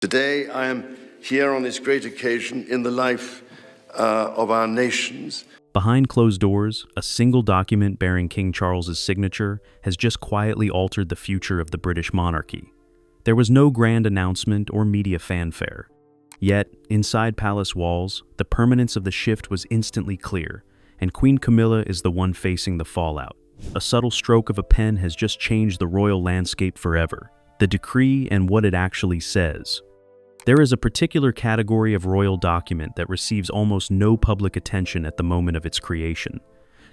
Today, I am here on this great occasion in the life of our nations. Behind closed doors, a single document bearing King Charles's signature has just quietly altered the future of the British monarchy. There was no grand announcement or media fanfare. Yet, inside palace walls, the permanence of the shift was instantly clear, and Queen Camilla is the one facing the fallout. A subtle stroke of a pen has just changed the royal landscape forever. The decree and what it actually says. There is a particular category of royal document that receives almost no public attention at the moment of its creation.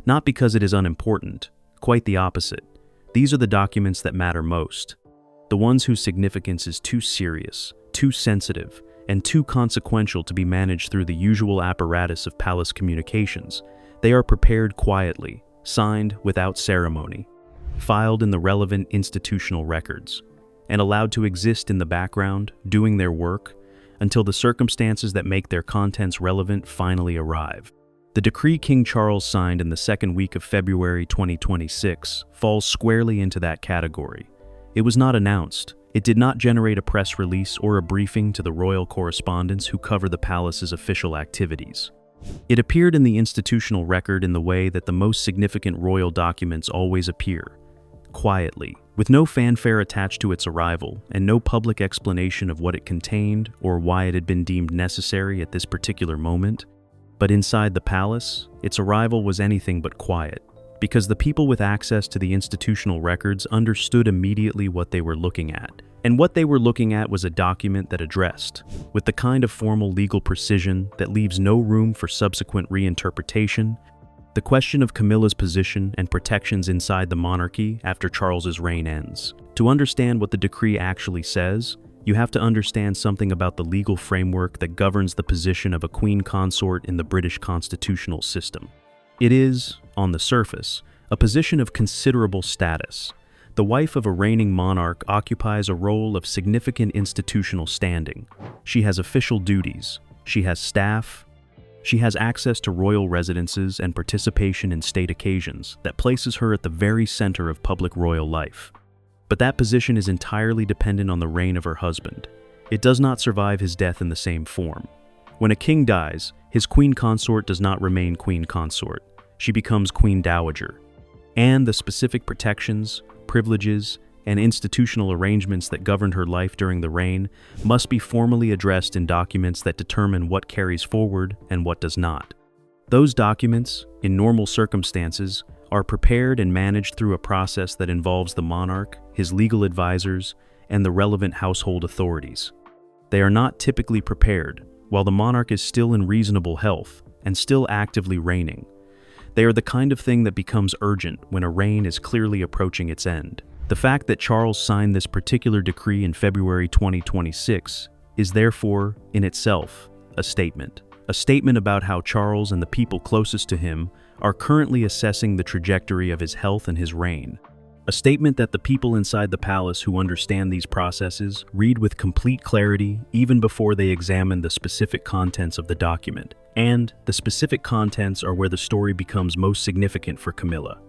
Not because it is unimportant, quite the opposite. These are the documents that matter most. The ones whose significance is too serious, too sensitive, and too consequential to be managed through the usual apparatus of palace communications. They are prepared quietly, signed without ceremony, filed in the relevant institutional records, and allowed to exist in the background, doing their work, until the circumstances that make their contents relevant finally arrive. The decree King Charles signed in the second week of February 2026 falls squarely into that category. It was not announced. It did not generate a press release or a briefing to the royal correspondents who cover the palace's official activities. It appeared in the institutional record in the way that the most significant royal documents always appear, quietly, with no fanfare attached to its arrival and no public explanation of what it contained or why it had been deemed necessary at this particular moment. But inside the palace, its arrival was anything but quiet, because the people with access to the institutional records understood immediately what they were looking at. And what they were looking at was a document that addressed, with the kind of formal legal precision that leaves no room for subsequent reinterpretation, the question of Camilla's position and protections inside the monarchy after Charles's reign ends. To understand what the decree actually says, you have to understand something about the legal framework that governs the position of a queen consort in the British constitutional system. It is, on the surface, a position of considerable status. The wife of a reigning monarch occupies a role of significant institutional standing. She has official duties. She has staff. She has access to royal residences and participation in state occasions that places her at the very center of public royal life. But that position is entirely dependent on the reign of her husband. It does not survive his death in the same form. When a king dies, his queen consort does not remain queen consort. She becomes queen dowager. And the specific protections, privileges, and institutional arrangements that governed her life during the reign must be formally addressed in documents that determine what carries forward and what does not. Those documents, in normal circumstances, are prepared and managed through a process that involves the monarch, his legal advisors, and the relevant household authorities. They are not typically prepared while the monarch is still in reasonable health and still actively reigning. They are the kind of thing that becomes urgent when a reign is clearly approaching its end. The fact that Charles signed this particular decree in February 2026 is therefore, in itself, a statement. A statement about how Charles and the people closest to him are currently assessing the trajectory of his health and his reign. A statement that the people inside the palace who understand these processes read with complete clarity even before they examine the specific contents of the document. And the specific contents are where the story becomes most significant for Camilla.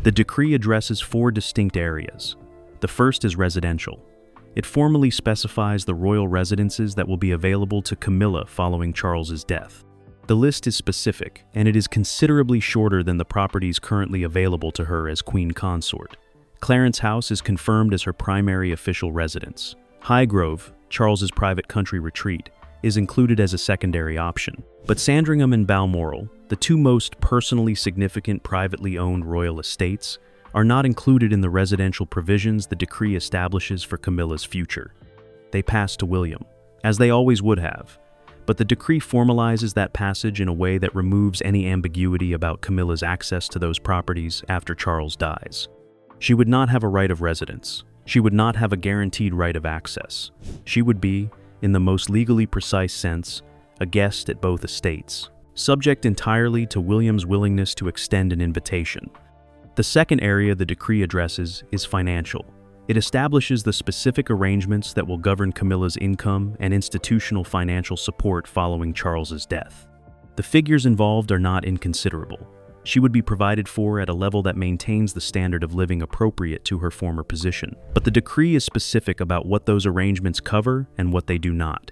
The decree addresses 4 distinct areas. The first is residential. It formally specifies the royal residences that will be available to Camilla following Charles's death. The list is specific, and it is considerably shorter than the properties currently available to her as queen consort. Clarence House is confirmed as her primary official residence. Highgrove, Charles's private country retreat, is included as a secondary option. But Sandringham and Balmoral, the 2 most personally significant privately owned royal estates, are not included in the residential provisions the decree establishes for Camilla's future. They pass to William, as they always would have, but the decree formalizes that passage in a way that removes any ambiguity about Camilla's access to those properties after Charles dies. She would not have a right of residence. She would not have a guaranteed right of access. She would be, in the most legally precise sense, a guest at both estates, subject entirely to William's willingness to extend an invitation. The second area the decree addresses is financial. It establishes the specific arrangements that will govern Camilla's income and institutional financial support following Charles's death. The figures involved are not inconsiderable. She would be provided for at a level that maintains the standard of living appropriate to her former position. But the decree is specific about what those arrangements cover and what they do not.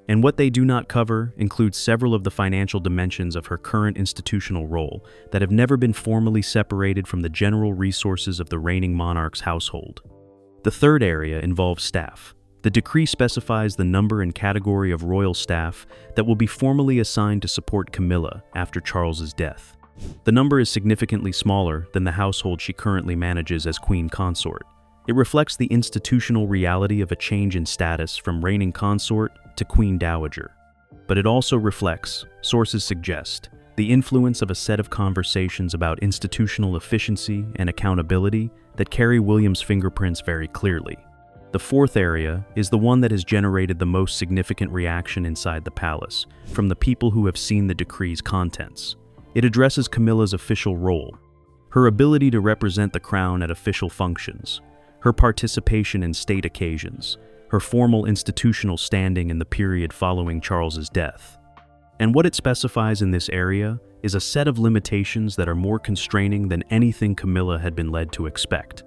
And what they do not cover includes several of the financial dimensions of her current institutional role that have never been formally separated from the general resources of the reigning monarch's household. The third area involves staff. The decree specifies the number and category of royal staff that will be formally assigned to support Camilla after Charles's death. The number is significantly smaller than the household she currently manages as queen consort. It reflects the institutional reality of a change in status from reigning consort to queen dowager. But it also reflects, sources suggest, the influence of a set of conversations about institutional efficiency and accountability that carry William's fingerprints very clearly. The fourth area is the one that has generated the most significant reaction inside the palace, from the people who have seen the decree's contents. It addresses Camilla's official role, her ability to represent the crown at official functions, her participation in state occasions, her formal institutional standing in the period following Charles's death. And what it specifies in this area is a set of limitations that are more constraining than anything Camilla had been led to expect.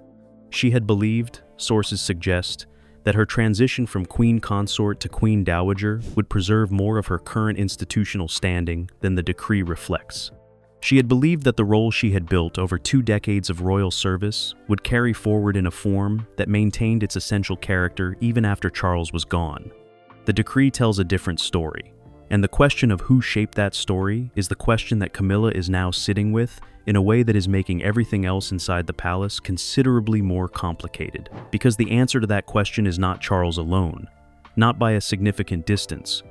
She had believed, sources suggest, that her transition from queen consort to queen dowager would preserve more of her current institutional standing than the decree reflects. She had believed that the role she had built over 2 decades of royal service would carry forward in a form that maintained its essential character even after Charles was gone. The decree tells a different story, and the question of who shaped that story is the question that Camilla is now sitting with in a way that is making everything else inside the palace considerably more complicated, because the answer to that question is not Charles alone, not by a significant distance.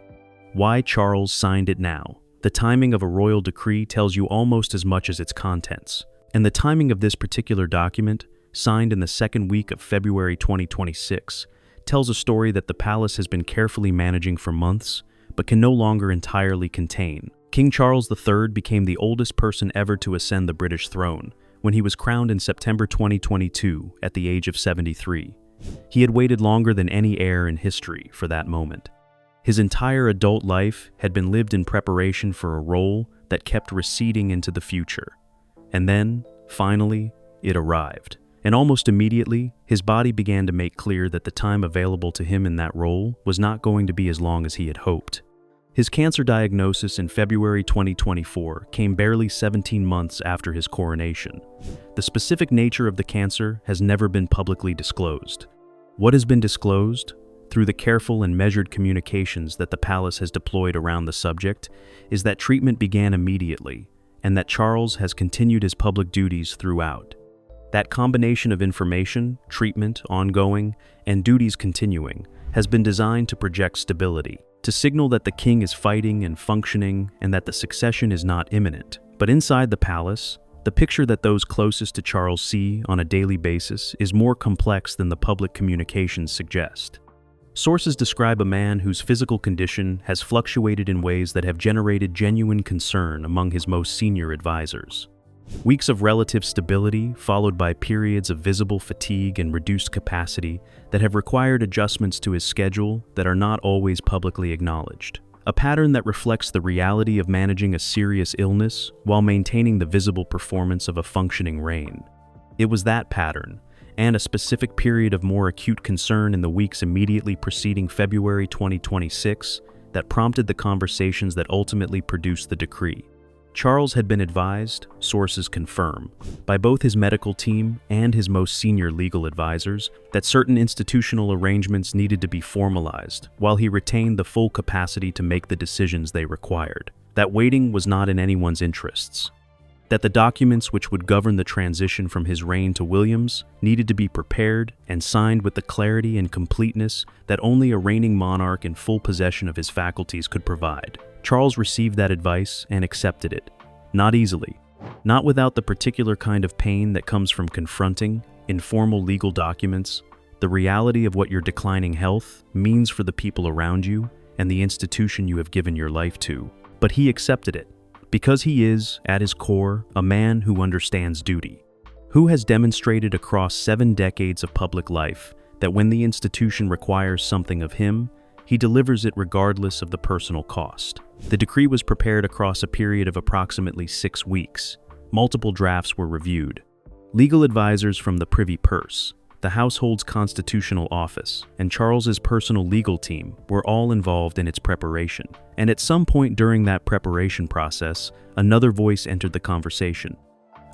Why Charles signed it now? The timing of a royal decree tells you almost as much as its contents, and the timing of this particular document, signed in the second week of February 2026, tells a story that the palace has been carefully managing for months, but can no longer entirely contain. King Charles III became the oldest person ever to ascend the British throne when he was crowned in September 2022 at the age of 73. He had waited longer than any heir in history for that moment. His entire adult life had been lived in preparation for a role that kept receding into the future. And then, finally, it arrived. And almost immediately, his body began to make clear that the time available to him in that role was not going to be as long as he had hoped. His cancer diagnosis in February 2024 came barely 17 months after his coronation. The specific nature of the cancer has never been publicly disclosed. What has been disclosed, through the careful and measured communications that the palace has deployed around the subject, is that treatment began immediately, and that Charles has continued his public duties throughout. That combination of information, treatment, ongoing, and duties continuing, has been designed to project stability, to signal that the king is fighting and functioning and that the succession is not imminent. But inside the palace, the picture that those closest to Charles see on a daily basis is more complex than the public communications suggest. Sources describe a man whose physical condition has fluctuated in ways that have generated genuine concern among his most senior advisors. Weeks of relative stability, followed by periods of visible fatigue and reduced capacity that have required adjustments to his schedule that are not always publicly acknowledged. A pattern that reflects the reality of managing a serious illness while maintaining the visible performance of a functioning reign. It was that pattern, and a specific period of more acute concern in the weeks immediately preceding February 2026, that prompted the conversations that ultimately produced the decree. Charles had been advised, sources confirm, by both his medical team and his most senior legal advisors that certain institutional arrangements needed to be formalized while he retained the full capacity to make the decisions they required. That waiting was not in anyone's interests. That the documents which would govern the transition from his reign to William's needed to be prepared and signed with the clarity and completeness that only a reigning monarch in full possession of his faculties could provide. Charles received that advice and accepted it, not easily, not without the particular kind of pain that comes from confronting, in formal legal documents, the reality of what your declining health means for the people around you and the institution you have given your life to. But he accepted it, because he is, at his core, a man who understands duty, who has demonstrated across 7 decades of public life that when the institution requires something of him, he delivers it regardless of the personal cost. The decree was prepared across a period of approximately 6 weeks, Multiple drafts were reviewed. Legal advisors from the Privy Purse, the household's constitutional office, and Charles's personal legal team were all involved in its preparation. And at some point during that preparation process, another voice entered the conversation.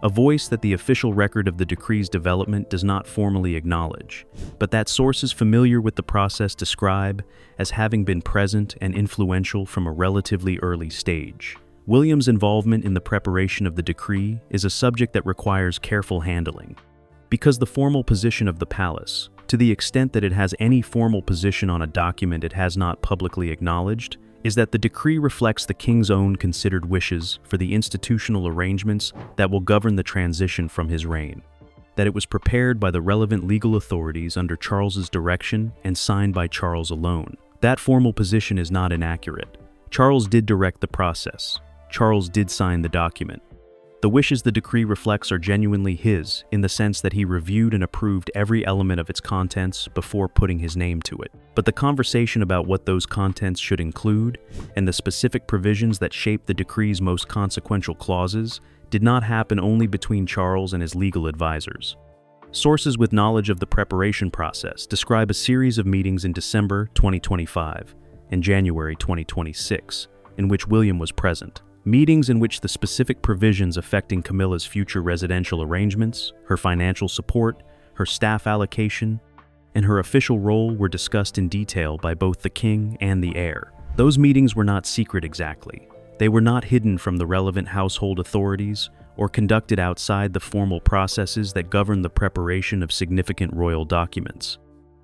A voice that the official record of the decree's development does not formally acknowledge, but that sources familiar with the process describe as having been present and influential from a relatively early stage. William's involvement in the preparation of the decree is a subject that requires careful handling, because the formal position of the palace, to the extent that it has any formal position on a document it has not publicly acknowledged, is that the decree reflects the king's own considered wishes for the institutional arrangements that will govern the transition from his reign, that it was prepared by the relevant legal authorities under Charles's direction and signed by Charles alone. That formal position is not inaccurate. Charles did direct the process. Charles did sign the document. The wishes the decree reflects are genuinely his, in the sense that he reviewed and approved every element of its contents before putting his name to it. But the conversation about what those contents should include, and the specific provisions that shape the decree's most consequential clauses, did not happen only between Charles and his legal advisors. Sources with knowledge of the preparation process describe a series of meetings in December 2025 and January 2026, in which William was present. Meetings in which the specific provisions affecting Camilla's future residential arrangements, her financial support, her staff allocation, and her official role were discussed in detail by both the king and the heir. Those meetings were not secret exactly. They were not hidden from the relevant household authorities or conducted outside the formal processes that govern the preparation of significant royal documents.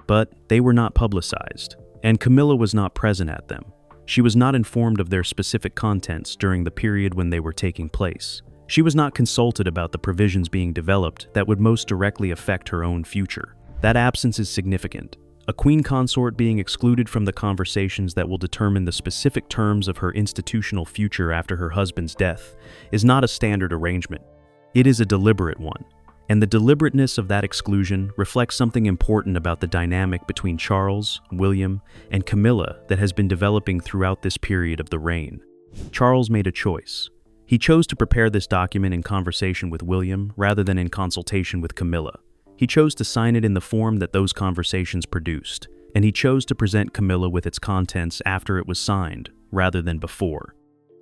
But they were not publicized, and Camilla was not present at them. She was not informed of their specific contents during the period when they were taking place. She was not consulted about the provisions being developed that would most directly affect her own future. That absence is significant. A queen consort being excluded from the conversations that will determine the specific terms of her institutional future after her husband's death is not a standard arrangement. It is a deliberate one. And the deliberateness of that exclusion reflects something important about the dynamic between Charles, William, and Camilla that has been developing throughout this period of the reign. Charles made a choice. He chose to prepare this document in conversation with William rather than in consultation with Camilla. He chose to sign it in the form that those conversations produced, and he chose to present Camilla with its contents after it was signed, rather than before.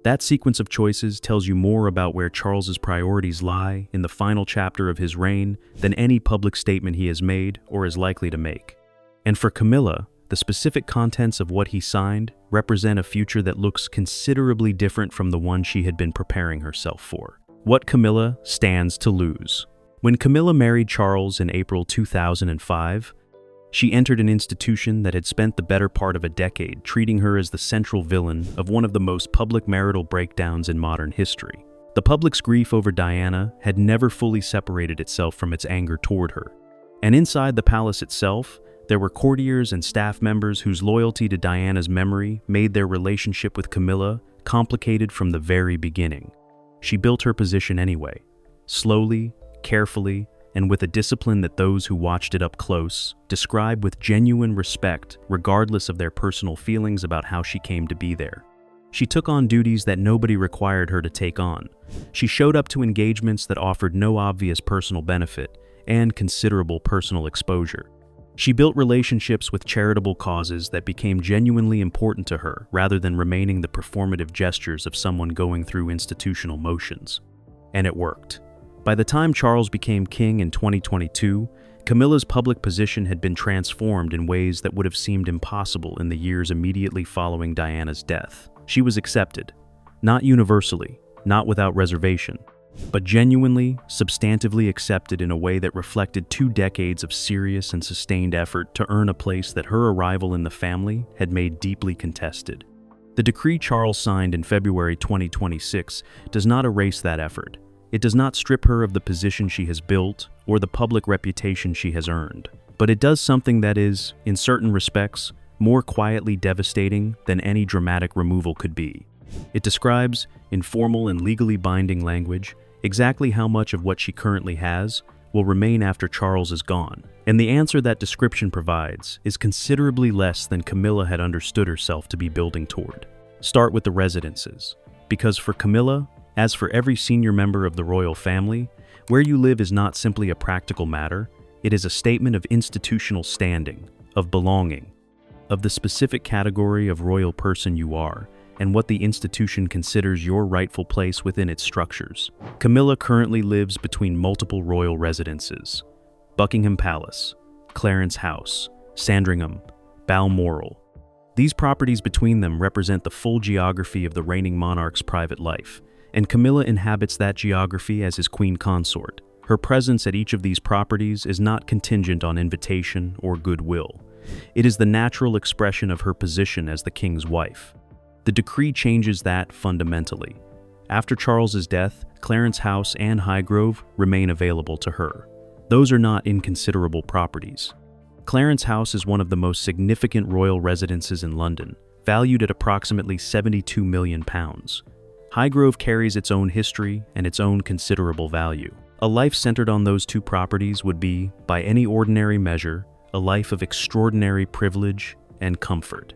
That sequence of choices tells you more about where Charles's priorities lie in the final chapter of his reign than any public statement he has made or is likely to make. And for Camilla, the specific contents of what he signed represent a future that looks considerably different from the one she had been preparing herself for. What Camilla stands to lose. When Camilla married Charles in April 2005, she entered an institution that had spent the better part of a decade treating her as the central villain of one of the most public marital breakdowns in modern history. The public's grief over Diana had never fully separated itself from its anger toward her. And inside the palace itself, there were courtiers and staff members whose loyalty to Diana's memory made their relationship with Camilla complicated from the very beginning. She built her position anyway, slowly, carefully, and with a discipline that those who watched it up close describe with genuine respect, regardless of their personal feelings about how she came to be there. She took on duties that nobody required her to take on. She showed up to engagements that offered no obvious personal benefit and considerable personal exposure. She built relationships with charitable causes that became genuinely important to her rather than remaining the performative gestures of someone going through institutional motions. And it worked. By the time Charles became king in 2022, Camilla's public position had been transformed in ways that would have seemed impossible in the years immediately following Diana's death. She was accepted, not universally, not without reservation, but genuinely, substantively accepted in a way that reflected 2 decades of serious and sustained effort to earn a place that her arrival in the family had made deeply contested. The decree Charles signed in February 2026 does not erase that effort. It does not strip her of the position she has built or the public reputation she has earned, but it does something that is, in certain respects, more quietly devastating than any dramatic removal could be. It describes, in formal and legally binding language, exactly how much of what she currently has will remain after Charles is gone, and the answer that description provides is considerably less than Camilla had understood herself to be building toward. Start with the residences, because for Camilla, As for every senior member of the royal family, where you live is not simply a practical matter, it is a statement of institutional standing, of belonging, of the specific category of royal person you are, and what the institution considers your rightful place within its structures. Camilla currently lives between multiple royal residences: Buckingham Palace, Clarence House, Sandringham, Balmoral. These properties between them represent the full geography of the reigning monarch's private life, and Camilla inhabits that geography as his queen consort. Her presence at each of these properties is not contingent on invitation or goodwill. It is the natural expression of her position as the king's wife. The decree changes that fundamentally. After Charles's death, Clarence House and Highgrove remain available to her. Those are not inconsiderable properties. Clarence House is one of the most significant royal residences in London, valued at approximately £72 million. Highgrove carries its own history and its own considerable value. A life centered on those two properties would be, by any ordinary measure, a life of extraordinary privilege and comfort.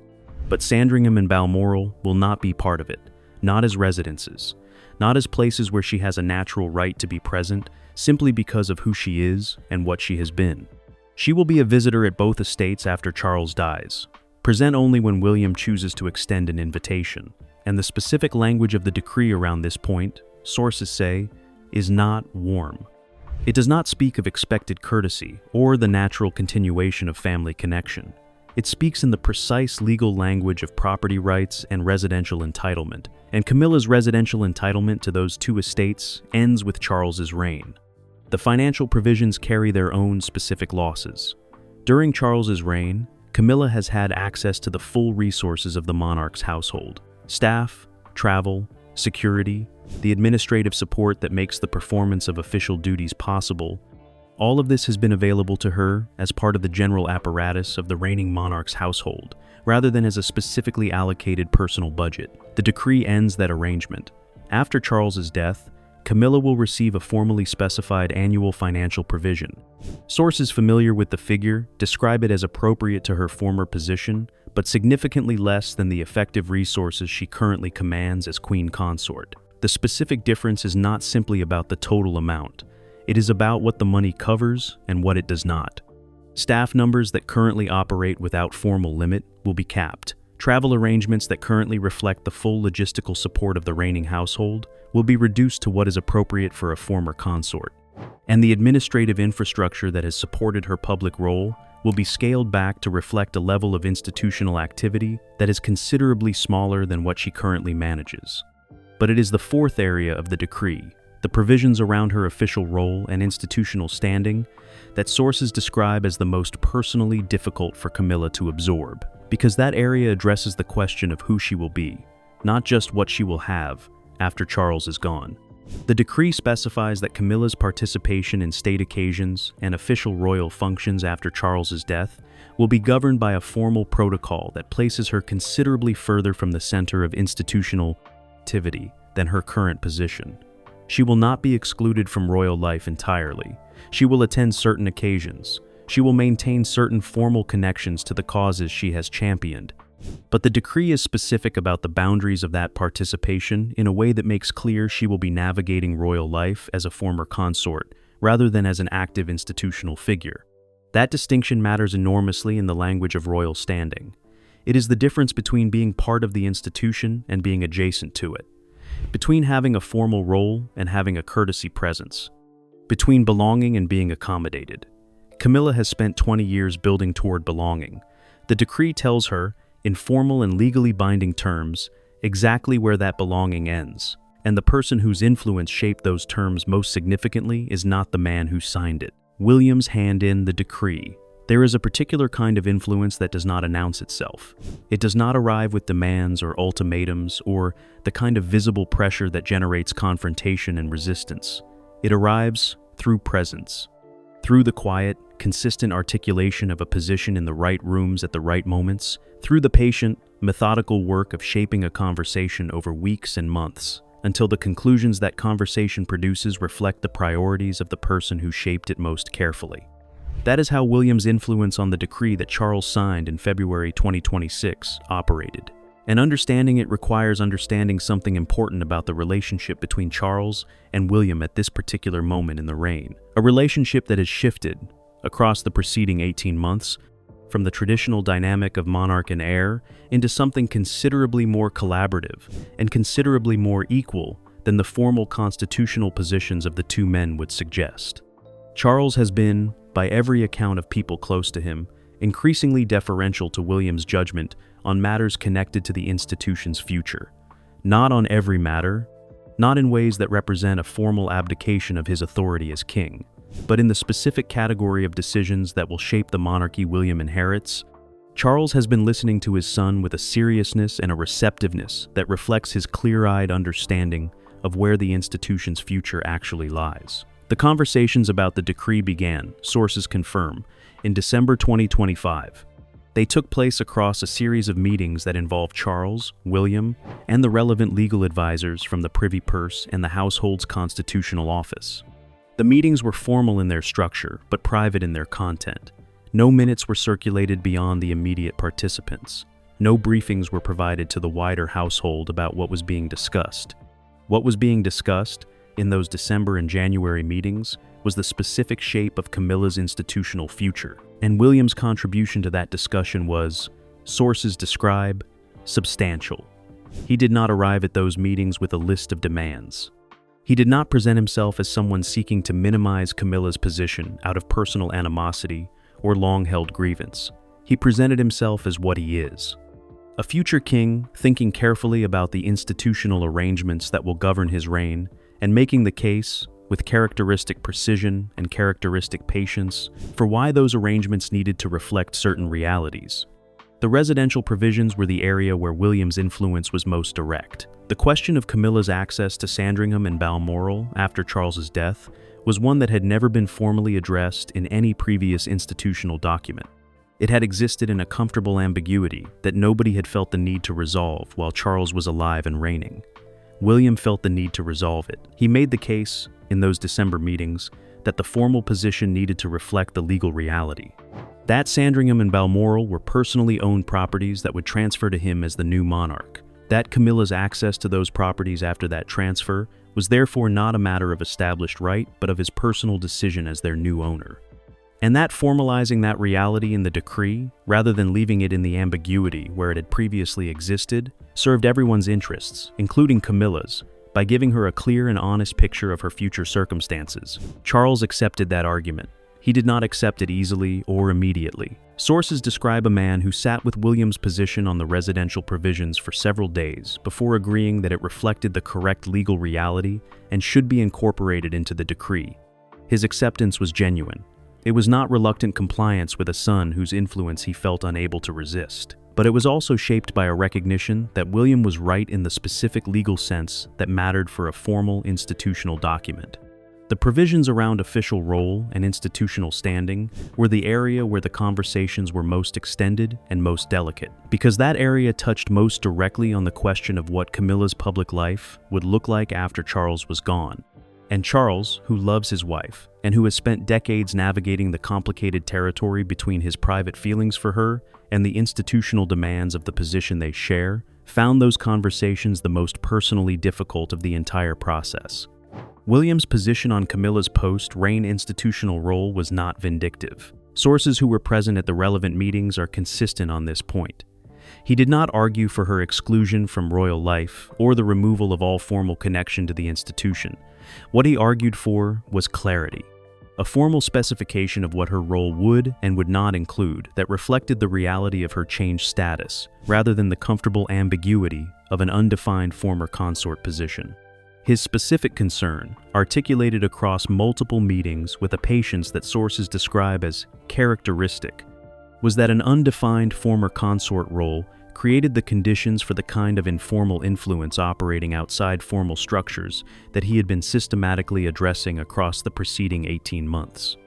But Sandringham and Balmoral will not be part of it, not as residences, not as places where she has a natural right to be present simply because of who she is and what she has been. She will be a visitor at both estates after Charles dies, present only when William chooses to extend an invitation, and the specific language of the decree around this point, sources say, is not warm. It does not speak of expected courtesy or the natural continuation of family connection. It speaks in the precise legal language of property rights and residential entitlement, and Camilla's residential entitlement to those two estates ends with Charles's reign. The financial provisions carry their own specific losses. During Charles's reign, Camilla has had access to the full resources of the monarch's household: staff, travel, security, the administrative support that makes the performance of official duties possible. All of this has been available to her as part of the general apparatus of the reigning monarch's household, rather than as a specifically allocated personal budget. The decree ends that arrangement. After Charles's death, Camilla will receive a formally specified annual financial provision. Sources familiar with the figure describe it as appropriate to her former position, but significantly less than the effective resources she currently commands as queen consort. The specific difference is not simply about the total amount. It is about what the money covers and what it does not. Staff numbers that currently operate without formal limit will be capped. Travel arrangements that currently reflect the full logistical support of the reigning household will be reduced to what is appropriate for a former consort. And the administrative infrastructure that has supported her public role will be scaled back to reflect a level of institutional activity that is considerably smaller than what she currently manages. But it is the fourth area of the decree, the provisions around her official role and institutional standing, that sources describe as the most personally difficult for Camilla to absorb, because that area addresses the question of who she will be, not just what she will have after Charles is gone. The decree specifies that Camilla's participation in state occasions and official royal functions after Charles's death will be governed by a formal protocol that places her considerably further from the center of institutional activity than her current position. She will not be excluded from royal life entirely. She will attend certain occasions. She will maintain certain formal connections to the causes she has championed. But the decree is specific about the boundaries of that participation in a way that makes clear she will be navigating royal life as a former consort, rather than as an active institutional figure. That distinction matters enormously in the language of royal standing. It is the difference between being part of the institution and being adjacent to it, between having a formal role and having a courtesy presence, between belonging and being accommodated. Camilla has spent 20 years building toward belonging. The decree tells her, in formal and legally binding terms, exactly where that belonging ends, and the person whose influence shaped those terms most significantly is not the man who signed it. William's hand in the decree. There is a particular kind of influence that does not announce itself. It does not arrive with demands or ultimatums or the kind of visible pressure that generates confrontation and resistance. It arrives through presence, through the quiet, consistent articulation of a position in the right rooms at the right moments, through the patient, methodical work of shaping a conversation over weeks and months, until the conclusions that conversation produces reflect the priorities of the person who shaped it most carefully. That is how William's influence on the decree that Charles signed in February 2026 operated. And understanding it requires understanding something important about the relationship between Charles and William at this particular moment in the reign. A relationship that has shifted across the preceding 18 months from the traditional dynamic of monarch and heir into something considerably more collaborative and considerably more equal than the formal constitutional positions of the two men would suggest. Charles has been, by every account of people close to him, increasingly deferential to William's judgment on matters connected to the institution's future. Not on every matter, not in ways that represent a formal abdication of his authority as king, but in the specific category of decisions that will shape the monarchy William inherits. Charles has been listening to his son with a seriousness and a receptiveness that reflects his clear-eyed understanding of where the institution's future actually lies. The conversations about the decree began, sources confirm, in December 2025. They took place across a series of meetings that involved Charles, William, and the relevant legal advisors from the Privy Purse and the household's constitutional office. The meetings were formal in their structure, but private in their content. No minutes were circulated beyond the immediate participants. No briefings were provided to the wider household about what was being discussed. What was being discussed in those December and January meetings was the specific shape of Camilla's institutional future, and William's contribution to that discussion was, sources describe, substantial. He did not arrive at those meetings with a list of demands. He did not present himself as someone seeking to minimize Camilla's position out of personal animosity or long-held grievance. He presented himself as what he is. A future king thinking carefully about the institutional arrangements that will govern his reign and making the case, with characteristic precision and characteristic patience, for why those arrangements needed to reflect certain realities. The residential provisions were the area where William's influence was most direct. The question of Camilla's access to Sandringham and Balmoral after Charles's death was one that had never been formally addressed in any previous institutional document. It had existed in a comfortable ambiguity that nobody had felt the need to resolve while Charles was alive and reigning. William felt the need to resolve it. He made the case, in those December meetings, that the formal position needed to reflect the legal reality. That Sandringham and Balmoral were personally owned properties that would transfer to him as the new monarch. That Camilla's access to those properties after that transfer was therefore not a matter of established right, but of his personal decision as their new owner. And that formalizing that reality in the decree, rather than leaving it in the ambiguity where it had previously existed, served everyone's interests, including Camilla's, by giving her a clear and honest picture of her future circumstances. Charles accepted that argument. He did not accept it easily or immediately. Sources describe a man who sat with William's position on the residential provisions for several days before agreeing that it reflected the correct legal reality and should be incorporated into the decree. His acceptance was genuine. It was not reluctant compliance with a son whose influence he felt unable to resist, but it was also shaped by a recognition that William was right in the specific legal sense that mattered for a formal institutional document. The provisions around official role and institutional standing were the area where the conversations were most extended and most delicate, because that area touched most directly on the question of what Camilla's public life would look like after Charles was gone. And Charles, who loves his wife, and who has spent decades navigating the complicated territory between his private feelings for her and the institutional demands of the position they share, found those conversations the most personally difficult of the entire process. William's position on Camilla's post-reign institutional role was not vindictive. Sources who were present at the relevant meetings are consistent on this point. He did not argue for her exclusion from royal life or the removal of all formal connection to the institution. What he argued for was clarity, a formal specification of what her role would and would not include that reflected the reality of her changed status, rather than the comfortable ambiguity of an undefined former consort position. His specific concern, articulated across multiple meetings with a patience that sources describe as characteristic, was that an undefined former consort role created the conditions for the kind of informal influence operating outside formal structures that he had been systematically addressing across the preceding 18 months.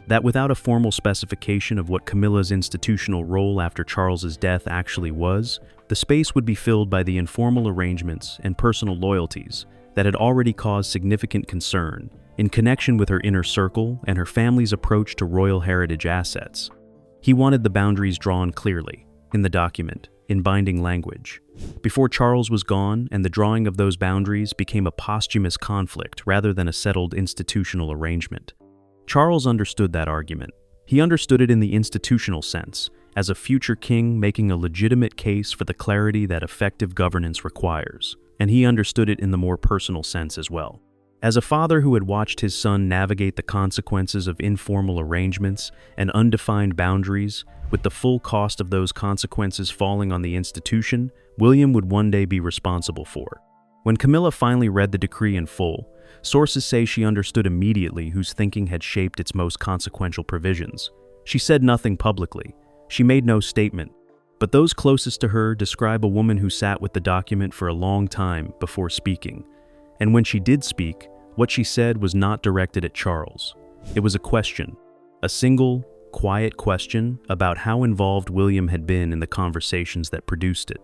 That without a formal specification of what Camilla's institutional role after Charles's death actually was, the space would be filled by the informal arrangements and personal loyalties that had already caused significant concern in connection with her inner circle and her family's approach to royal heritage assets. He wanted the boundaries drawn clearly, in the document, in binding language. Before Charles was gone, and the drawing of those boundaries became a posthumous conflict rather than a settled institutional arrangement. Charles understood that argument. He understood it in the institutional sense, as a future king making a legitimate case for the clarity that effective governance requires. And he understood it in the more personal sense as well. As a father who had watched his son navigate the consequences of informal arrangements and undefined boundaries, with the full cost of those consequences falling on the institution William would one day be responsible for. When Camilla finally read the decree in full, sources say she understood immediately whose thinking had shaped its most consequential provisions. She said nothing publicly. She made no statement. But those closest to her describe a woman who sat with the document for a long time before speaking. And when she did speak, what she said was not directed at Charles. It was a question, a single, quiet question about how involved William had been in the conversations that produced it.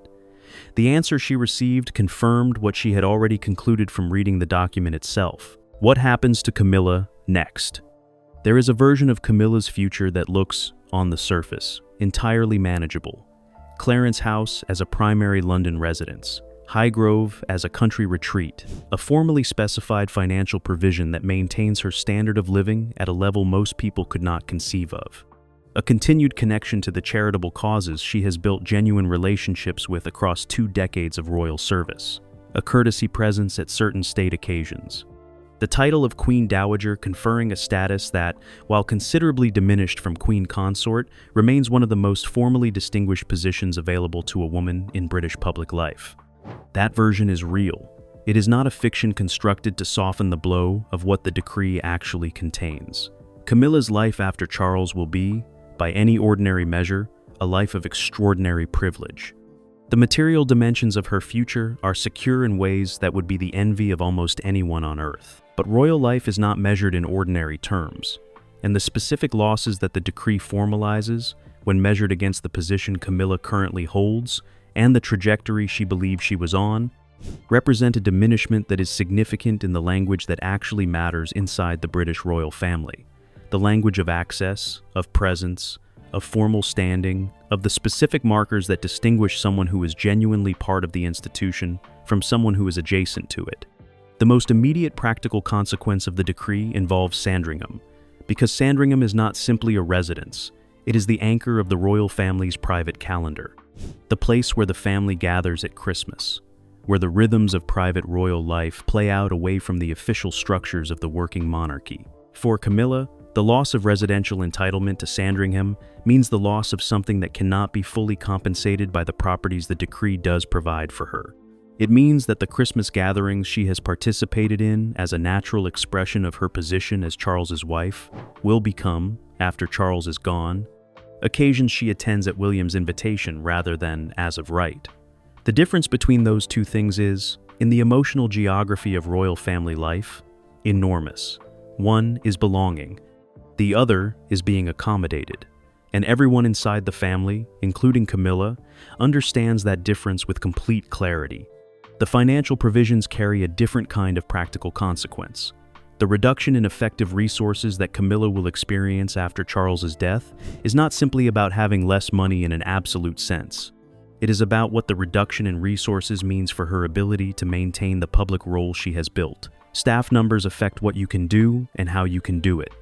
The answer she received confirmed what she had already concluded from reading the document itself. What happens to Camilla next? There is a version of Camilla's future that looks, on the surface, entirely manageable. Clarence House as a primary London residence, Highgrove as a country retreat, a formally specified financial provision that maintains her standard of living at a level most people could not conceive of. A continued connection to the charitable causes she has built genuine relationships with across 2 decades of royal service. A courtesy presence at certain state occasions. The title of Queen Dowager conferring a status that, while considerably diminished from Queen Consort, remains one of the most formally distinguished positions available to a woman in British public life. That version is real. It is not a fiction constructed to soften the blow of what the decree actually contains. Camilla's life after Charles will be, by any ordinary measure, a life of extraordinary privilege. The material dimensions of her future are secure in ways that would be the envy of almost anyone on earth. But royal life is not measured in ordinary terms, and the specific losses that the decree formalizes, when measured against the position Camilla currently holds, and the trajectory she believed she was on, represent a diminishment that is significant in the language that actually matters inside the British royal family. The language of access, of presence, of formal standing, of the specific markers that distinguish someone who is genuinely part of the institution from someone who is adjacent to it. The most immediate practical consequence of the decree involves Sandringham, because Sandringham is not simply a residence, it is the anchor of the royal family's private calendar, the place where the family gathers at Christmas, where the rhythms of private royal life play out away from the official structures of the working monarchy. For Camilla, the loss of residential entitlement to Sandringham means the loss of something that cannot be fully compensated by the properties the decree does provide for her. It means that the Christmas gatherings she has participated in as a natural expression of her position as Charles's wife will become, after Charles is gone, occasions she attends at William's invitation rather than as of right. The difference between those two things is, in the emotional geography of royal family life, enormous. One is belonging, the other is being accommodated, and everyone inside the family, including Camilla, understands that difference with complete clarity. The financial provisions carry a different kind of practical consequence. The reduction in effective resources that Camilla will experience after Charles's death is not simply about having less money in an absolute sense. It is about what the reduction in resources means for her ability to maintain the public role she has built. Staff numbers affect what you can do and how you can do it.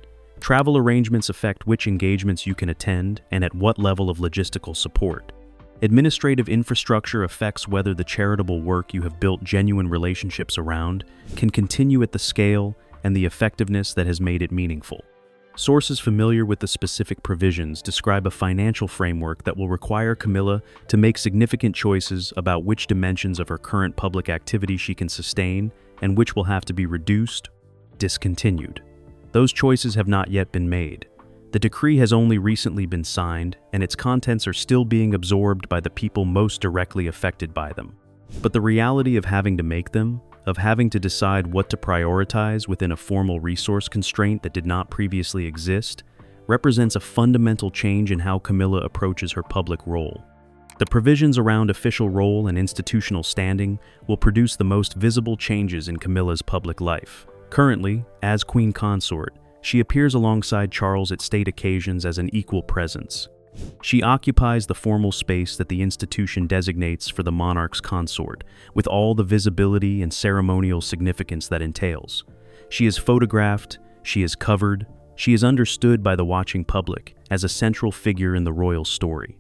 Travel arrangements affect which engagements you can attend and at what level of logistical support. Administrative infrastructure affects whether the charitable work you have built genuine relationships around can continue at the scale and the effectiveness that has made it meaningful. Sources familiar with the specific provisions describe a financial framework that will require Camilla to make significant choices about which dimensions of her current public activity she can sustain and which will have to be reduced, discontinued. Those choices have not yet been made. The decree has only recently been signed, and its contents are still being absorbed by the people most directly affected by them. But the reality of having to make them, of having to decide what to prioritize within a formal resource constraint that did not previously exist, represents a fundamental change in how Camilla approaches her public role. The provisions around official role and institutional standing will produce the most visible changes in Camilla's public life. Currently, as Queen Consort, she appears alongside Charles at state occasions as an equal presence. She occupies the formal space that the institution designates for the monarch's consort, with all the visibility and ceremonial significance that entails. She is photographed, she is covered, she is understood by the watching public as a central figure in the royal story.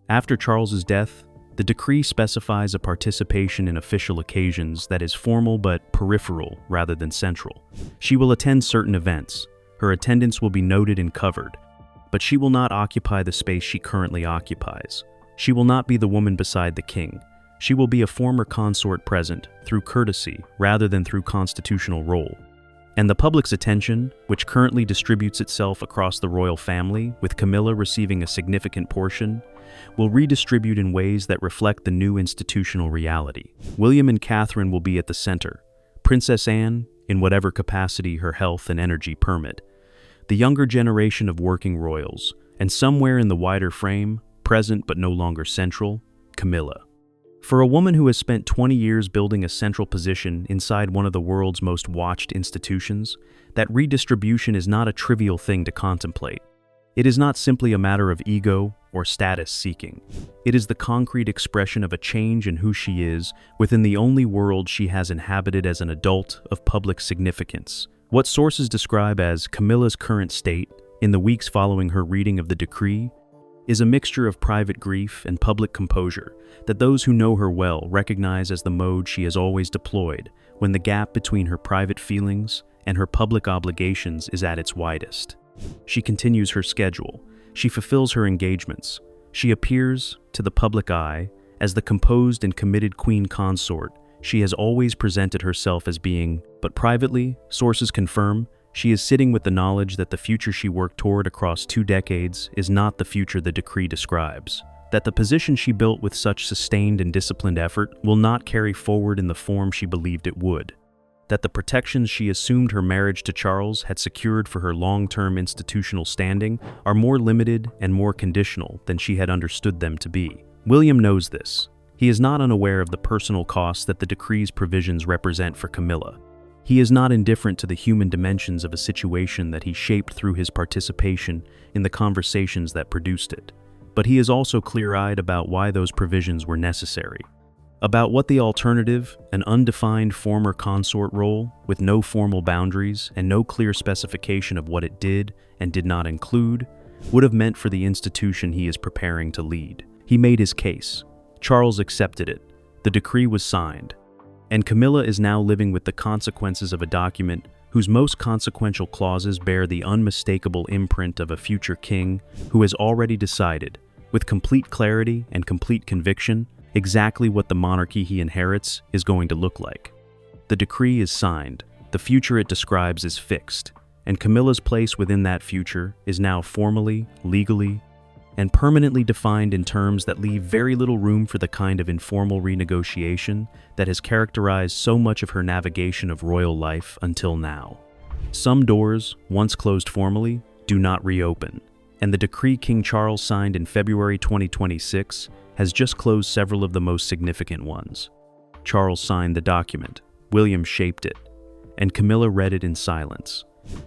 After Charles's death, the decree specifies a participation in official occasions that is formal but peripheral rather than central. She will attend certain events. Her attendance will be noted and covered, but she will not occupy the space she currently occupies. She will not be the woman beside the king. She will be a former consort present through courtesy rather than through constitutional role. And the public's attention, which currently distributes itself across the royal family, with Camilla receiving a significant portion, will redistribute in ways that reflect the new institutional reality. William and Catherine will be at the center. Princess Anne, in whatever capacity her health and energy permit. The younger generation of working royals, and somewhere in the wider frame, present but no longer central, Camilla. For a woman who has spent 20 years building a central position inside one of the world's most watched institutions, that redistribution is not a trivial thing to contemplate. It is not simply a matter of ego or status seeking. It is the concrete expression of a change in who she is within the only world she has inhabited as an adult of public significance. What sources describe as Camilla's current state, in the weeks following her reading of the decree, is a mixture of private grief and public composure that those who know her well recognize as the mode she has always deployed when the gap between her private feelings and her public obligations is at its widest. She continues her schedule. She fulfills her engagements. She appears, to the public eye, as the composed and committed queen consort she has always presented herself as being, but privately, sources confirm, she is sitting with the knowledge that the future she worked toward across 2 decades is not the future the decree describes, that the position she built with such sustained and disciplined effort will not carry forward in the form she believed it would, that the protections she assumed her marriage to Charles had secured for her long-term institutional standing are more limited and more conditional than she had understood them to be. William knows this. He is not unaware of the personal costs that the decree's provisions represent for Camilla. He is not indifferent to the human dimensions of a situation that he shaped through his participation in the conversations that produced it. But he is also clear-eyed about why those provisions were necessary, about what the alternative, an undefined former consort role with no formal boundaries and no clear specification of what it did and did not include, would have meant for the institution he is preparing to lead. He made his case. Charles accepted it. The decree was signed. And Camilla is now living with the consequences of a document whose most consequential clauses bear the unmistakable imprint of a future king who has already decided, with complete clarity and complete conviction, exactly what the monarchy he inherits is going to look like. The decree is signed, the future it describes is fixed, and Camilla's place within that future is now formally, legally, and permanently defined in terms that leave very little room for the kind of informal renegotiation that has characterized so much of her navigation of royal life until now. Some doors, once closed formally, do not reopen, and the decree King Charles signed in February 2026 has just closed several of the most significant ones. Charles signed the document, William shaped it, and Camilla read it in silence.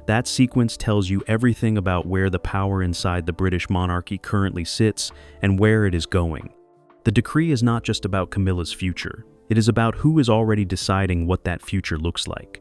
That sequence tells you everything about where the power inside the British monarchy currently sits and where it is going. The decree is not just about Camilla's future. It is about who is already deciding what that future looks like.